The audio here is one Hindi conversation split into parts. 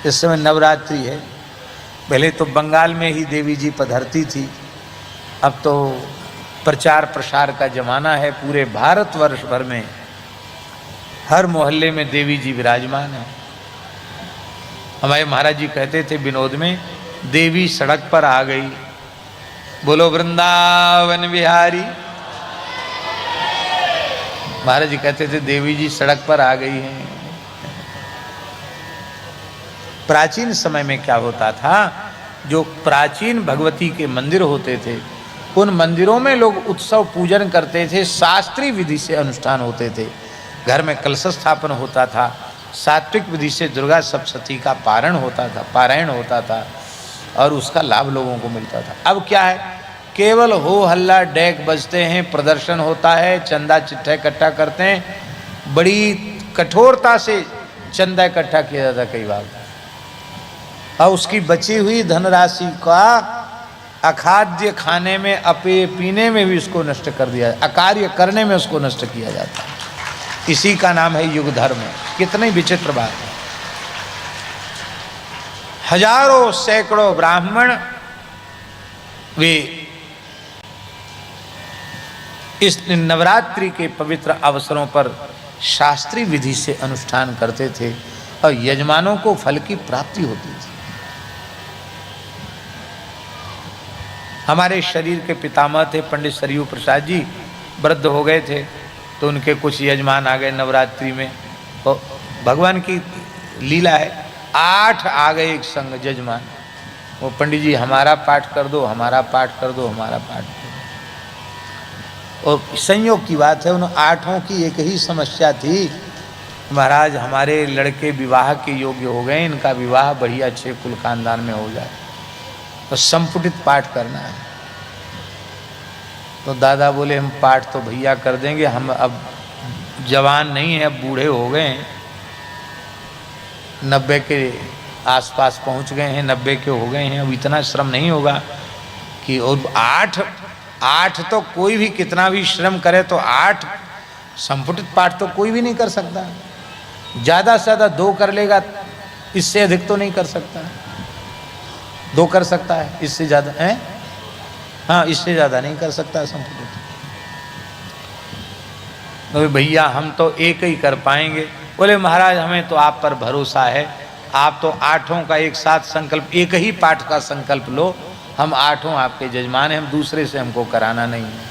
इस समय नवरात्रि है। पहले तो बंगाल में ही देवी जी पधरती थी, अब तो प्रचार प्रसार का जमाना है। पूरे भारतवर्ष भर में हर मोहल्ले में देवी जी विराजमान है। हमारे महाराज जी कहते थे विनोद में, देवी सड़क पर आ गई, बोलो वृंदावन बिहारी। महाराज जी कहते थे देवी जी सड़क पर आ गई हैं। प्राचीन समय में क्या होता था, जो प्राचीन भगवती के मंदिर होते थे उन मंदिरों में लोग उत्सव पूजन करते थे, शास्त्रीय विधि से अनुष्ठान होते थे। घर में कलश स्थापन होता था, सात्विक विधि से दुर्गा सप्तशती का पारायण होता था और उसका लाभ लोगों को मिलता था। अब क्या है, केवल हो हल्ला डेक बजते हैं, प्रदर्शन होता है, चंदा चिट्ठा इकट्ठा करते हैं, बड़ी कठोरता से चंदा इकट्ठा किया जाता कई बार, और उसकी बची हुई धनराशि का अखाद्य खाने में, अपेय पीने में भी उसको नष्ट कर दिया, अकार्य करने में उसको नष्ट किया जाता है। इसी का नाम है युग धर्म। कितनी विचित्र बात है। हजारों सैकड़ों ब्राह्मण वे इस नवरात्रि के पवित्र अवसरों पर शास्त्रीय विधि से अनुष्ठान करते थे और यजमानों को फल की प्राप्ति होती थी। हमारे शरीर के पितामह थे पंडित सरयू प्रसाद जी, वृद्ध हो गए थे तो उनके कुछ यजमान आ गए नवरात्रि में। तो भगवान की लीला है, 8 आ गए एक संग यजमान। वो पंडित जी हमारा पाठ कर दो, हमारा पाठ कर दो, हमारा पाठ कर दो। और संयोग की बात है, उन 8 की एक ही समस्या थी, महाराज हमारे लड़के विवाह के योग्य हो गए, इनका विवाह बढ़िया अच्छे कुल खानदान में हो जाए, तो संपुटित पाठ करना है। तो दादा बोले हम पाठ तो भैया कर देंगे, हम अब जवान नहीं है, अब बूढ़े हो गए हैं, 90 के आसपास पहुंच गए हैं, 90 के हो गए हैं, अब इतना श्रम नहीं होगा कि। और 8 तो कोई भी कितना भी श्रम करे तो 8 संपुटित पाठ तो कोई भी नहीं कर सकता। ज़्यादा से ज़्यादा 2 कर लेगा, इससे अधिक तो नहीं कर सकता। 2 कर सकता है, इससे ज़्यादा है, हाँ इससे ज़्यादा नहीं कर सकता संपुटित। तो भैया हम तो 1 ही कर पाएंगे। बोले महाराज हमें तो आप पर भरोसा है, आप तो 8 का एक साथ संकल्प, 1 ही पाठ का संकल्प लो, हम 8 आपके जजमान हैं, हम दूसरे से हमको कराना नहीं है।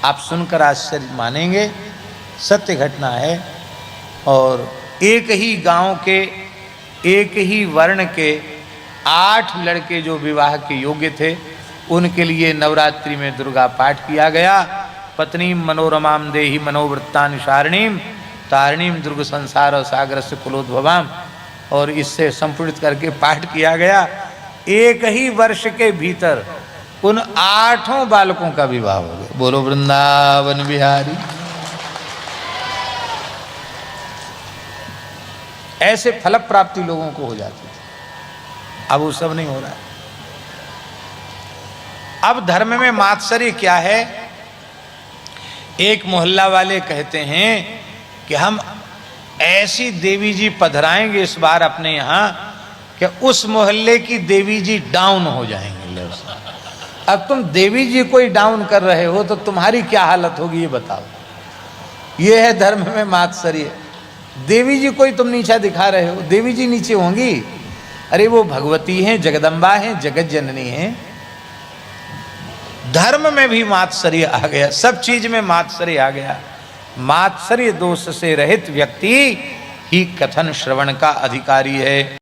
आप सुनकर आश्चर्य मानेंगे, सत्य घटना है। और एक ही गांव के, एक ही वर्ण के 8 लड़के जो विवाह के योग्य थे, उनके लिए नवरात्रि में दुर्गा पाठ किया गया। पत्नी मनोरमाम देहि मनोवृत्तानुसारिणीम तारिणीम दुर्ग संसार और सागर से कुलोद्भवाम, और इससे संपूर्णित करके पाठ किया गया। एक ही वर्ष के भीतर उन 8 बालकों का विवाह हो गया। बोलो वृंदावन बिहारी। ऐसे फल प्राप्ति लोगों को हो जाती थी, अब वो सब नहीं हो रहा है। अब धर्म में मात्सर्य क्या है, एक मोहल्ला वाले कहते हैं कि हम ऐसी देवी जी पधराएंगे इस बार अपने यहाँ कि उस मोहल्ले की देवी जी डाउन हो जाएंगे। अब तुम देवी जी को ही डाउन कर रहे हो तो तुम्हारी क्या हालत होगी ये बताओ। ये है धर्म में मात्सर्य। देवी जी को ही तुम नीचा दिखा रहे हो, देवी जी नीचे होंगी? अरे वो भगवती हैं, जगदम्बा हैं, जगत जननी हैं। धर्म में भी मात्सर्य आ गया, सब चीज में मात्सर्य आ गया। मात्सर्य दोष से रहित व्यक्ति ही कथन श्रवण का अधिकारी है।